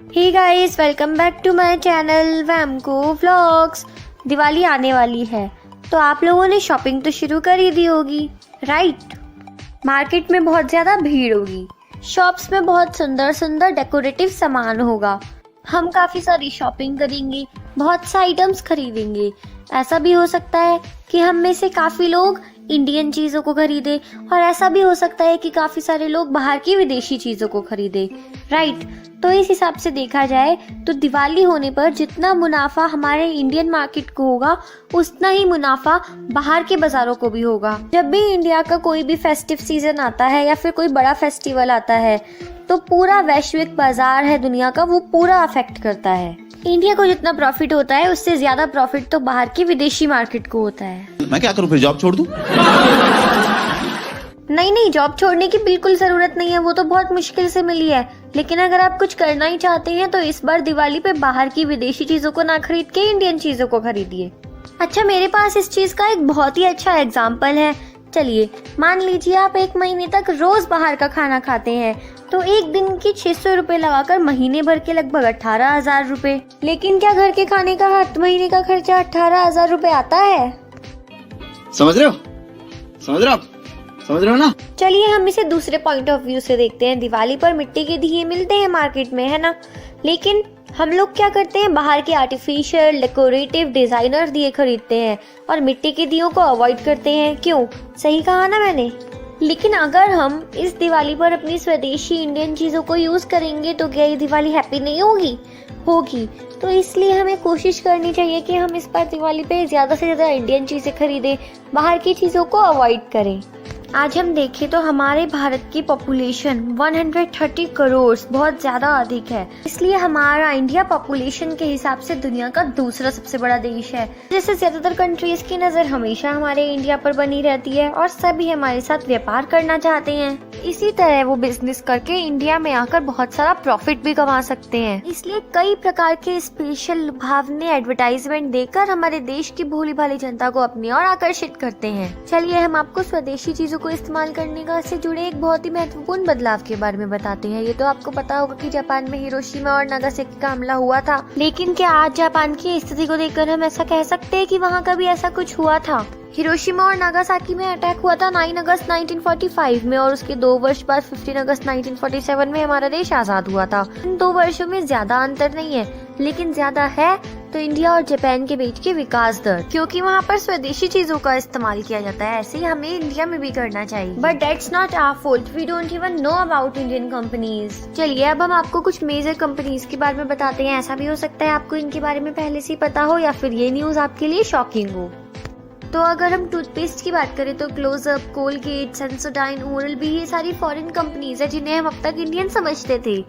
Hey guys, welcome back to my channel वैमको vlogs. Diwali आने वाली है तो आप लोगों ने शॉपिंग तो शुरू कर ही दी होगी, राइट? मार्केट में बहुत ज़्यादा भीड़ होगी, शॉप्स में बहुत सुंदर सुंदर डेकोरेटिव सामान होगा। हम काफ़ी सारी शॉपिंग करेंगे, बहुत से आइटम्स खरीदेंगे। ऐसा भी हो सकता है कि हम में से काफ़ी लोग इंडियन चीज़ों को खरीदे और ऐसा भी हो सकता है कि काफ़ी सारे लोग बाहर की विदेशी चीज़ों को खरीदे, राइट? तो इस हिसाब से देखा जाए तो दिवाली होने पर जितना मुनाफा हमारे इंडियन मार्केट को होगा उतना ही मुनाफा बाहर के बाज़ारों को भी होगा। जब भी इंडिया का कोई भी फेस्टिव सीजन आता है या फिर कोई बड़ा फेस्टिवल आता है तो पूरा वैश्विक बाजार है दुनिया का, वो पूरा अफेक्ट करता है। इंडिया को जितना प्रॉफिट होता है उससे ज्यादा प्रॉफिट तो बाहर की विदेशी मार्केट को होता है। मैं क्या करूं, फिर जॉब छोड़ दूं? नहीं, जॉब छोड़ने की बिल्कुल जरूरत नहीं है, वो तो बहुत मुश्किल से मिली है। लेकिन अगर आप कुछ करना ही चाहते हैं तो इस बार दिवाली पे बाहर की विदेशी चीजों को ना खरीद के इंडियन चीजों को खरीदिए। अच्छा, मेरे पास इस चीज का एक बहुत ही अच्छा एग्जाम्पल है। चलिए, मान लीजिए आप 1 महीने तक रोज बाहर का खाना खाते हैं तो एक दिन की 600 रुपए लगाकर महीने भर के लगभग 18,000 रुपए। लेकिन क्या घर के खाने का हर महीने का खर्चा 18,000 रुपए आता है? समझ रहे हो ना? चलिए हम इसे दूसरे पॉइंट ऑफ व्यू से देखते हैं। दिवाली पर मिट्टी के दिए मिलते हैं मार्केट में, है ना? लेकिन हम लोग क्या करते हैं, बाहर के आर्टिफिशियल डेकोरेटिव डिजाइनर दिए खरीदते हैं और मिट्टी के दियों को अवॉइड करते हैं। क्यों? सही कहा ना मैंने? लेकिन अगर हम इस दिवाली पर अपनी स्वदेशी इंडियन चीजों को यूज करेंगे तो क्या ये दिवाली हैप्पी नहीं होगी। तो इसलिए हमें कोशिश करनी चाहिए कि हम इस बार दिवाली पे ज्यादा से ज्यादा इंडियन चीजें खरीदें, बाहर की चीजों को अवॉइड करें। आज हम देखें तो हमारे भारत की पॉपुलेशन 130 करोड़ बहुत ज्यादा अधिक है। इसलिए हमारा इंडिया पॉपुलेशन के हिसाब से दुनिया का दूसरा सबसे बड़ा देश है। जैसे ज्यादातर कंट्रीज की नजर हमेशा हमारे इंडिया पर बनी रहती है और सभी हमारे साथ व्यापार करना चाहते हैं। इसी तरह वो बिजनेस करके इंडिया में आकर बहुत सारा प्रॉफिट भी कमा सकते हैं। इसलिए कई प्रकार के स्पेशल लुभावने एडवर्टाइजमेंट देकर हमारे देश की भोली भाली जनता को अपनी ओर आकर्षित करते हैं। चलिए हम आपको स्वदेशी चीजों को इस्तेमाल करने का से जुड़े एक बहुत ही महत्वपूर्ण बदलाव के बारे में बताते हैं। ये तो आपको पता होगा कि जापान में हिरोशिमा और नागासाकी का हमला हुआ था। लेकिन क्या आज जापान की स्थिति को देखकर हम ऐसा कह सकते हैं कि वहाँ कभी ऐसा कुछ हुआ था? हिरोशिमा और नागासाकी में अटैक हुआ था 9 अगस्त 1945 में और उसके 2 वर्ष बाद 15 अगस्त 1947 में हमारा देश आजाद हुआ था। इन 2 वर्षों में ज्यादा अंतर नहीं है, लेकिन ज्यादा है तो इंडिया और जापान के बीच की विकास दर, क्योंकि वहाँ पर स्वदेशी चीजों का इस्तेमाल किया जाता है। ऐसे ही हमें इंडिया में भी करना चाहिए। But that's not our fault, we don't even know about Indian companies. चलिए अब हम आपको कुछ मेजर कंपनीज के बारे में बताते हैं। ऐसा भी हो सकता है आपको इनके बारे में पहले से ही पता हो या फिर ये न्यूज आपके लिए शॉकिंग हो। तो अगर हम टूथपेस्ट की बात करें तो Closeup, Colgate, Sensodyne, oral B, ये सारी फॉरेन कंपनीज है जिन्हें हम अब तक इंडियन समझते थे।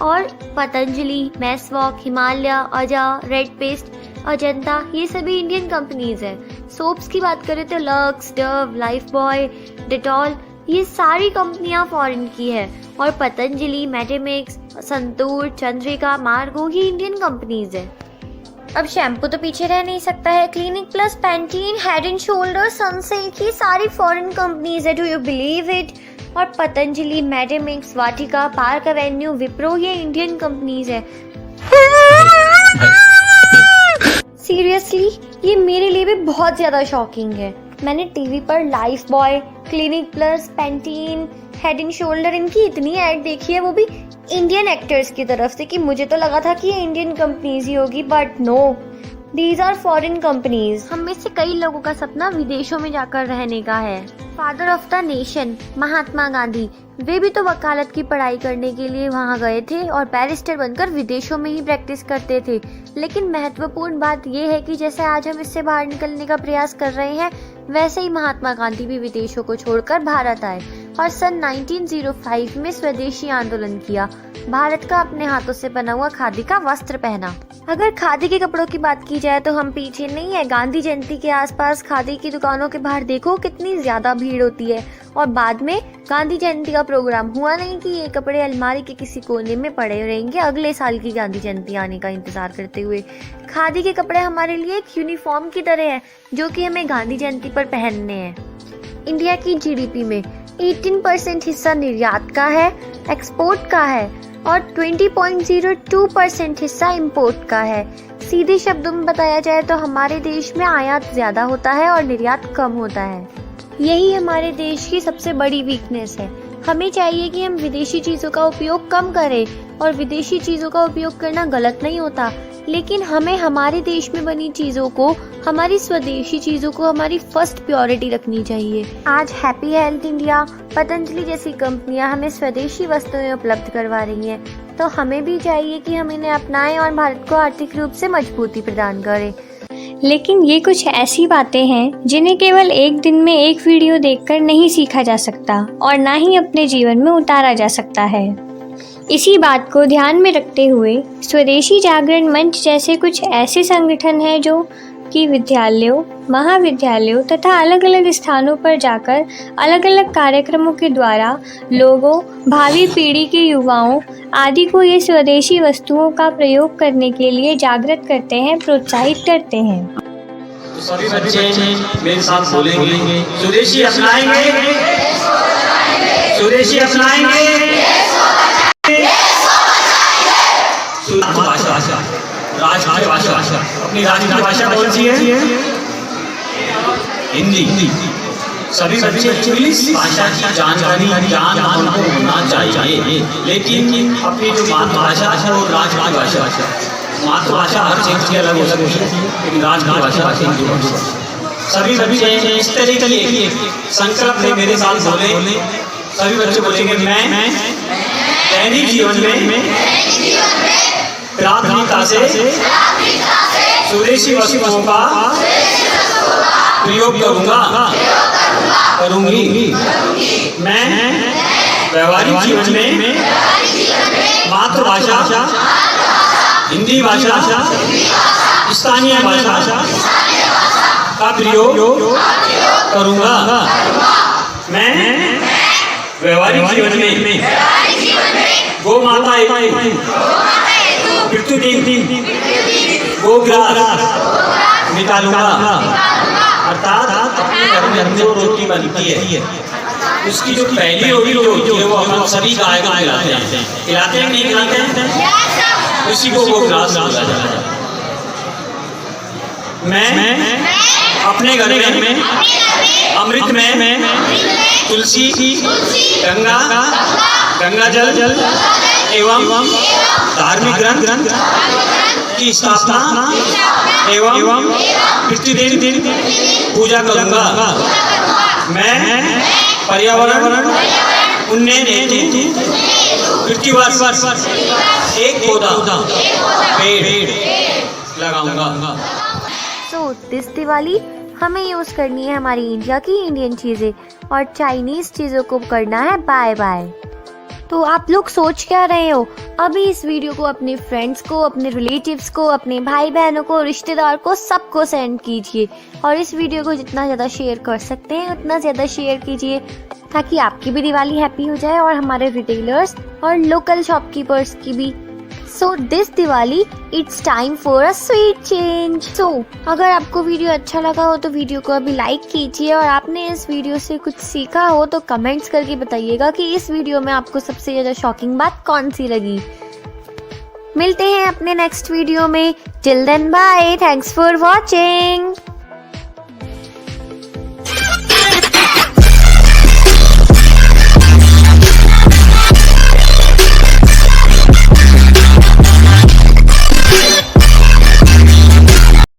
और पतंजलि, मैसवॉक, हिमालय, अजा, रेड पेस्ट, अजंता, ये सभी इंडियन कंपनीज है। सोप्स की बात करें तो lux, Dove, life boy, Dettol, ये सारी कंपनियां फॉरेन की है। और पतंजलि, मेडिमिक्स, संतूर, चंद्रिका, मार्गो, ये इंडियन कंपनीज है। अब शैम्पू तो पीछे रह नहीं सकता है। Clinic plus, Pantene, head and shoulder, Sunsilk, ये सारी फॉरेन कंपनीज है। Do you believe it? और पतंजलि, मेडिमिक्स, वाटिका, पार्क एवेन्यू, विप्रो, ये इंडियन कंपनीज है। सीरियसली ये मेरे लिए भी बहुत ज्यादा शॉकिंग है। मैंने टीवी पर life boy, clinic plus, Pantene, head and shoulder, इनकी इतनी ऐड देखी है, वो भी इंडियन एक्टर्स की तरफ से, कि मुझे तो लगा था कि ये इंडियन कंपनीज ही होगी, but no, these are foreign companies. हम में से कई लोगों का सपना विदेशों में जाकर रहने का है। Father of the nation Mahatma Gandhi, वे भी तो वकालत की पढ़ाई करने के लिए वहाँ गए थे और बैरिस्टर बनकर विदेशों में ही प्रैक्टिस करते थे। लेकिन महत्वपूर्ण बात यह है कि जैसे आज हम इससे बाहर निकलने का प्रयास कर रहे हैं, वैसे ही महात्मा गांधी भी विदेशों को छोड़कर भारत आए और सन 1905 में स्वदेशी आंदोलन किया। भारत का अपने हाथों से बना हुआ खादी का वस्त्र पहना। अगर खादी के कपड़ों की बात की जाए तो हम पीछे नहीं है। गांधी जयंती के आसपास खादी की दुकानों के बाहर देखो कितनी ज्यादा भीड़ होती है और बाद में गांधी जयंती का प्रोग्राम हुआ नहीं कि ये कपड़े अलमारी के किसी कोने में पड़े रहेंगे अगले साल की गांधी जयंती आने का इंतजार करते हुए। खादी के कपड़े हमारे लिए एक यूनिफॉर्म की तरह है जो कि हमें गांधी जयंती पर पहनने हैं। इंडिया की जीडीपी में 18% हिस्सा निर्यात का है, एक्सपोर्ट का है। और 20.02% हिस्सा इंपोर्ट का है। सीधे शब्दों में बताया जाए तो हमारे देश में आयात ज़्यादा होता है और निर्यात कम होता है। यही हमारे देश की सबसे बड़ी वीकनेस है। हमें चाहिए कि हम विदेशी चीज़ों का उपयोग कम करें, और विदेशी चीज़ों का उपयोग करना गलत नहीं होता, लेकिन हमें हमारे देश में बनी चीज़ों को, हमारी स्वदेशी चीज़ों को हमारी फर्स्ट प्रायोरिटी रखनी चाहिए। आज हैप्पी हेल्थ इंडिया, पतंजलि जैसी कंपनियां हमें स्वदेशी वस्तुएं उपलब्ध करवा रही हैं, तो हमें भी चाहिए कि हम इन्हें अपनाएं और भारत को आर्थिक रूप से मजबूती प्रदान करें। लेकिन ये कुछ ऐसी बातें हैं जिन्हें केवल एक दिन में एक वीडियो देखकर नहीं सीखा जा सकता और ना ही अपने जीवन में उतारा जा सकता है। इसी बात को ध्यान में रखते हुए स्वदेशी जागरण मंच जैसे कुछ ऐसे संगठन हैं जो कि विद्यालयों, महाविद्यालयों तथा अलग अलग स्थानों पर जाकर अलग अलग कार्यक्रमों के द्वारा लोगों, भावी पीढ़ी के युवाओं आदि को ये स्वदेशी वस्तुओं का प्रयोग करने के लिए जागृत करते हैं, प्रोत्साहित करते हैं। तो सभी बच्चे मेरे साथ बोलेंगे, स्वदेशी अपनाएंगे, स्वदेशी अपनाएंगे, राष्ट्रीय भाषा, अपनी राष्ट्रीय भाषा कौन सी है? हिंदी। सभी बच्चे इंग्लिश भाषा की जानकारी उनको होना चाहिए, लेकिन अपनी जो मातृभाषा है वो राष्ट्रभाषा। मातृभाषा हर चीज की अलग हो सकती है, लेकिन राष्ट्रभाषा हिंदी भाषा। सभी बच्चे इस तरीके की संकल्प ले मेरे साथ बोले। सभी बच्चे बोलेंगे, मैं दैनिक जीवन में प्राथमिकता से स्वदेशी वस्तुओं का प्रयोग करूंगी। मैं व्यवहारिक जीवन में मातृभाषा हिंदी भाषा, स्थानीय भाषा का प्रयोग करूंगा। मैं व्यवहारिक जीवन में गौ माता प्रतिदिन गोग्रास निकालूंगा, अर्थात अपने घर में जो रोटी बनती है उसकी जो पहली रोटी होती है वो हम सभी गाय को खिलाते हैं, नहीं खिलाते हैं, उसी को गोग्रास बोला जाता है। मैं अपने घर में अमृत में तुलसी, गंगा जल एवं धार्मिक ग्रंथ की स्थापना एवं प्रतिदिन पूजा करूंगा। मैं पर्यावरण उन्नयन हेतु प्रतिवर्ष एक पौधा पेड़ लगाऊंगा। तो दिस दिवाली हमें यूज़ करनी है हमारी इंडिया की इंडियन चीज़ें, और चाइनीज़ चीज़ों को करना है बाय बाय। तो आप लोग सोच क्या रहे हो? अभी इस वीडियो को अपने फ्रेंड्स को, अपने रिलेटिव्स को, अपने भाई बहनों को, रिश्तेदार को, सबको सेंड कीजिए, और इस वीडियो को जितना ज़्यादा शेयर कर सकते हैं उतना ज़्यादा शेयर कीजिए, ताकि आपकी भी दिवाली हैप्पी हो जाए और हमारे रिटेलर्स और लोकल शॉपकीपर्स की भी। So this Diwali it's time for a sweet change. So अगर आपको वीडियो अच्छा लगा हो तो वीडियो को अभी लाइक कीजिए, और आपने इस वीडियो से कुछ सीखा हो तो कमेंट्स करके बताइएगा कि इस वीडियो में आपको सबसे ज़्यादा शॉकिंग बात कौन सी लगी। मिलते हैं अपने नेक्स्ट वीडियो में। Till then bye. Thanks for watching.